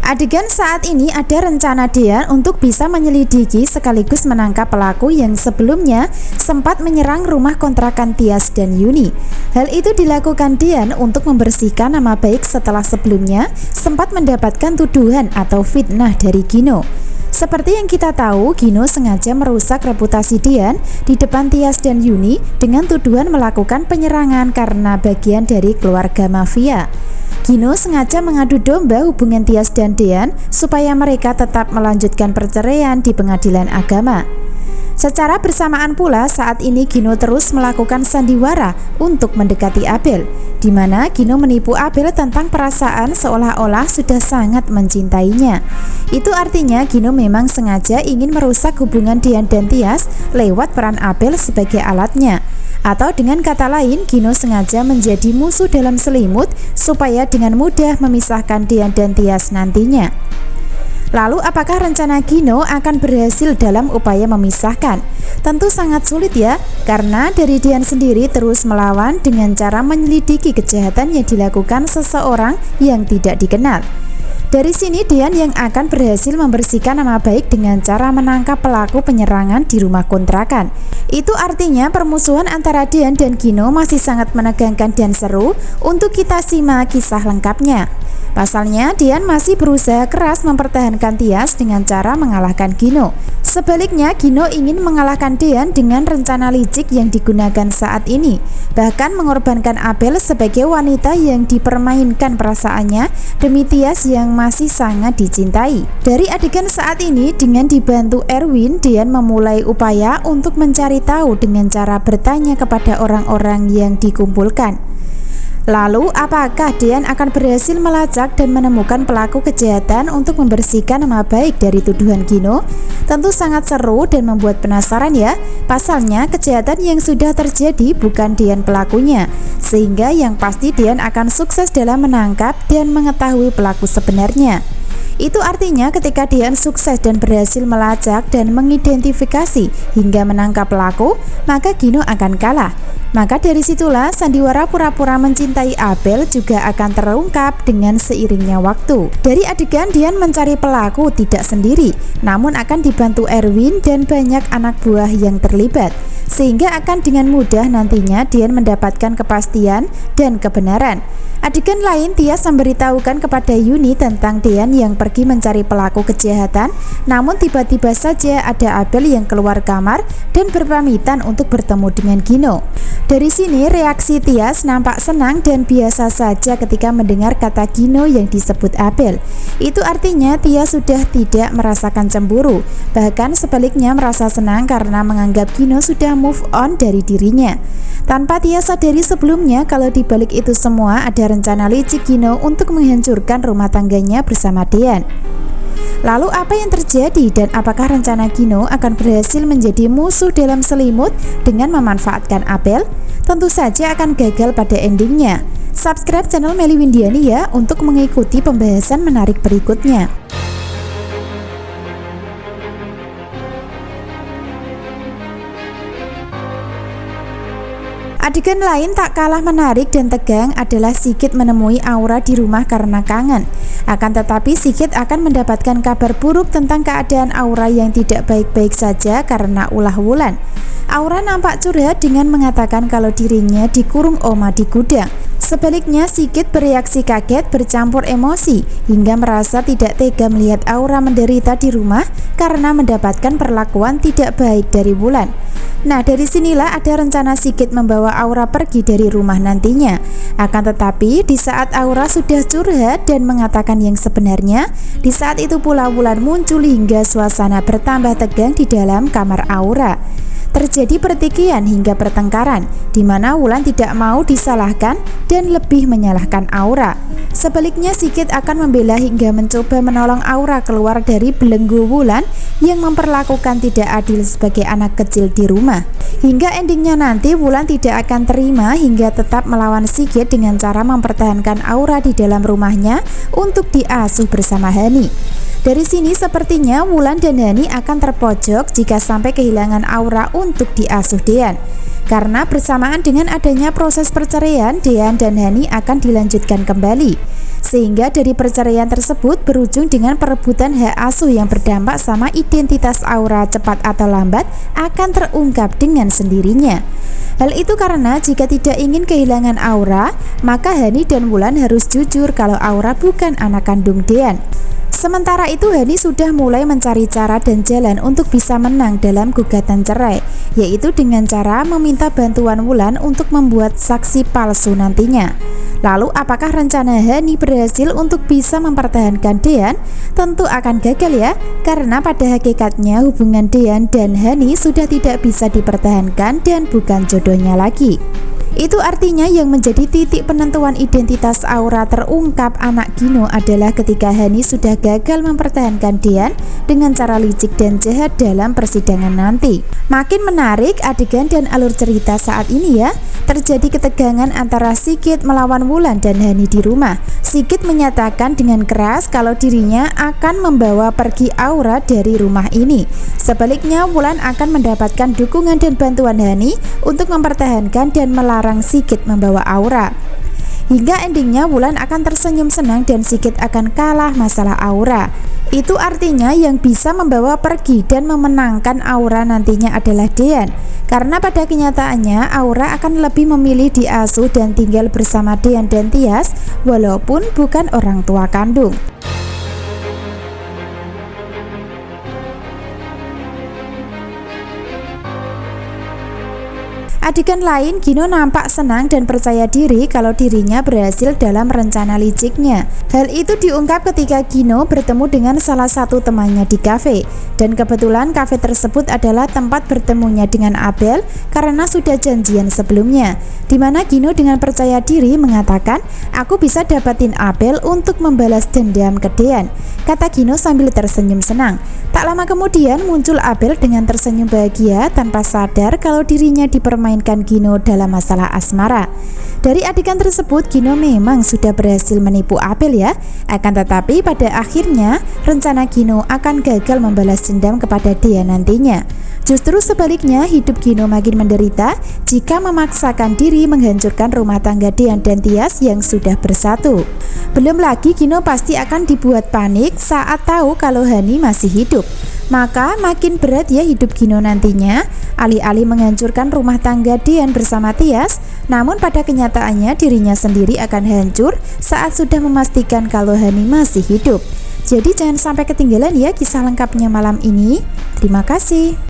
Adegan saat ini ada rencana Dean untuk bisa menyelidiki sekaligus menangkap pelaku yang sebelumnya sempat menyerang rumah kontrakan Tias dan Yuni. Hal itu dilakukan Dean untuk membersihkan nama baik setelah sebelumnya sempat mendapatkan tuduhan atau fitnah dari Gino. Seperti yang kita tahu, Gino sengaja merusak reputasi Dean di depan Tias dan Yuni dengan tuduhan melakukan penyerangan karena bagian dari keluarga mafia. Gino sengaja mengadu domba hubungan Tias dan Dean supaya mereka tetap melanjutkan perceraian di pengadilan agama. Secara bersamaan pula, saat ini Gino terus melakukan sandiwara untuk mendekati Abel, di mana Gino menipu Abel tentang perasaan seolah-olah sudah sangat mencintainya. Itu artinya Gino memang sengaja ingin merusak hubungan Dean dan Tias lewat peran Abel sebagai alatnya. Atau dengan kata lain, Gino sengaja menjadi musuh dalam selimut supaya dengan mudah memisahkan Dean dan Tias nantinya. Lalu apakah rencana Gino akan berhasil dalam upaya memisahkan? Tentu sangat sulit ya, karena dari Dean sendiri terus melawan dengan cara menyelidiki kejahatan yang dilakukan seseorang yang tidak dikenal. Dari sini Dean yang akan berhasil membersihkan nama baik dengan cara menangkap pelaku penyerangan di rumah kontrakan. Itu artinya permusuhan antara Dean dan Gino masih sangat menegangkan dan seru untuk kita simak kisah lengkapnya. Pasalnya, Dean masih berusaha keras mempertahankan Tias dengan cara mengalahkan Gino. Sebaliknya, Gino ingin mengalahkan Dean dengan rencana licik yang digunakan saat ini, bahkan mengorbankan Abel sebagai wanita yang dipermainkan perasaannya demi Tias yang masih sangat dicintai. Dari adegan saat ini, dengan dibantu Erwin, Dean memulai upaya untuk mencari tahu dengan cara bertanya kepada orang-orang yang dikumpulkan. Lalu, apakah Dean akan berhasil melacak dan menemukan pelaku kejahatan untuk membersihkan nama baik dari tuduhan Gino? Tentu sangat seru dan membuat penasaran ya. Pasalnya, kejahatan yang sudah terjadi bukan Dean pelakunya, sehingga yang pasti Dean akan sukses dalam menangkap dan mengetahui pelaku sebenarnya. Itu artinya ketika Dean sukses dan berhasil melacak dan mengidentifikasi hingga menangkap pelaku, maka Gino akan kalah. Maka dari situlah sandiwara pura-pura mencintai Abel juga akan terungkap dengan seiringnya waktu. Dari adegan Dean mencari pelaku tidak sendiri, namun akan dibantu Erwin dan banyak anak buah yang terlibat, sehingga akan dengan mudah nantinya Dean mendapatkan kepastian dan kebenaran. Adegan lain, Tias memberitahukan kepada Yuni tentang Dean yang pergi mencari pelaku kejahatan, namun tiba-tiba saja ada Abel yang keluar kamar dan berpamitan untuk bertemu dengan Gino. Dari sini reaksi Tias nampak senang dan biasa saja ketika mendengar kata Gino yang disebut Abel. Itu artinya Tias sudah tidak merasakan cemburu, bahkan sebaliknya merasa senang karena menganggap Gino sudah move on dari dirinya. Tanpa Tias sadari sebelumnya kalau di balik itu semua ada rencana licik Gino untuk menghancurkan rumah tangganya bersama Dean. Lalu apa yang terjadi dan apakah rencana Gino akan berhasil menjadi musuh dalam selimut dengan memanfaatkan Abel? Tentu saja akan gagal pada endingnya. Subscribe channel Melly Windiani ya untuk mengikuti pembahasan menarik berikutnya. Adegan lain tak kalah menarik dan tegang adalah Sigit menemui Aura di rumah karena kangen. Akan tetapi Sigit akan mendapatkan kabar buruk tentang keadaan Aura yang tidak baik-baik saja karena ulah Wulan. Aura nampak curhat dengan mengatakan kalau dirinya dikurung Oma di gudang. Sebaliknya Sigit bereaksi kaget bercampur emosi hingga merasa tidak tega melihat Aura menderita di rumah karena mendapatkan perlakuan tidak baik dari Wulan. Nah, dari sinilah ada rencana Sigit membawa Aura pergi dari rumah nantinya. Akan tetapi di saat Aura sudah curhat dan mengatakan yang sebenarnya, di saat itu pula Wulan muncul hingga suasana bertambah tegang di dalam kamar Aura. Terjadi pertikaian hingga pertengkaran, di mana Wulan tidak mau disalahkan dan lebih menyalahkan Aura. Sebaliknya Sigit akan membela hingga mencoba menolong Aura keluar dari belenggu Wulan yang memperlakukan tidak adil sebagai anak kecil di rumah. Hingga endingnya nanti Wulan tidak akan terima hingga tetap melawan Sigit dengan cara mempertahankan Aura di dalam rumahnya untuk diasuh bersama Hani. Dari sini sepertinya Wulan dan Hani akan terpojok jika sampai kehilangan Aura untuk diasuh Dean. Karena bersamaan dengan adanya proses perceraian, Dean dan Hani akan dilanjutkan kembali. Sehingga dari perceraian tersebut berujung dengan perebutan hak asuh yang berdampak sama identitas Aura cepat atau lambat akan terungkap dengan sendirinya. Hal itu karena jika tidak ingin kehilangan Aura, maka Hani dan Wulan harus jujur kalau Aura bukan anak kandung Dean. Sementara itu Hani sudah mulai mencari cara dan jalan untuk bisa menang dalam gugatan cerai, yaitu dengan cara meminta bantuan Wulan untuk membuat saksi palsu nantinya. Lalu apakah rencana Hani berhasil untuk bisa mempertahankan Dean? Tentu akan gagal ya, karena pada hakikatnya hubungan Dean dan Hani sudah tidak bisa dipertahankan dan bukan jodohnya lagi. Itu artinya yang menjadi titik penentuan identitas Aura terungkap anak Gino adalah ketika Hani sudah gagal mempertahankan Dean dengan cara licik dan jahat dalam persidangan nanti. Makin menarik adegan dan alur cerita saat ini ya. Terjadi ketegangan antara Sigit melawan Wulan dan Hani di rumah. Sigit menyatakan dengan keras kalau dirinya akan membawa pergi Aura dari rumah ini. Sebaliknya Wulan akan mendapatkan dukungan dan bantuan Hani untuk mempertahankan dan melarang Sigit membawa Aura. Hingga endingnya Wulan akan tersenyum senang dan Sigit akan kalah masalah Aura. Itu artinya yang bisa membawa pergi dan memenangkan Aura nantinya adalah Dean. Karena pada kenyataannya Aura akan lebih memilih diasuh dan tinggal bersama Dean dan Tias walaupun bukan orang tua kandung. Adegan lain, Gino nampak senang dan percaya diri kalau dirinya berhasil dalam rencana liciknya. Hal itu diungkap ketika Gino bertemu dengan salah satu temannya di kafe. Dan kebetulan kafe tersebut adalah tempat bertemunya dengan Abel karena sudah janjian sebelumnya. Dimana Gino dengan percaya diri mengatakan, "Aku bisa dapatin Abel untuk membalas dendam ke Dean," kata Gino sambil tersenyum senang. Tak lama kemudian muncul Abel dengan tersenyum bahagia tanpa sadar kalau dirinya dipermainkan Gino dalam masalah asmara. Dari adegan tersebut Gino memang sudah berhasil menipu Abel ya. Akan tetapi pada akhirnya rencana Gino akan gagal membalas dendam kepada Dean nantinya. Justru sebaliknya hidup Gino makin menderita jika memaksakan diri menghancurkan rumah tangga Dean dan Tias yang sudah bersatu. Belum lagi Gino pasti akan dibuat panik saat tahu kalau Hani masih hidup. Maka makin berat ya hidup Gino nantinya. Alih-alih menghancurkan rumah tangga Dean bersama Tias, namun pada kenyataannya dirinya sendiri akan hancur saat sudah memastikan kalau Hani masih hidup. Jadi jangan sampai ketinggalan ya kisah lengkapnya malam ini. Terima kasih.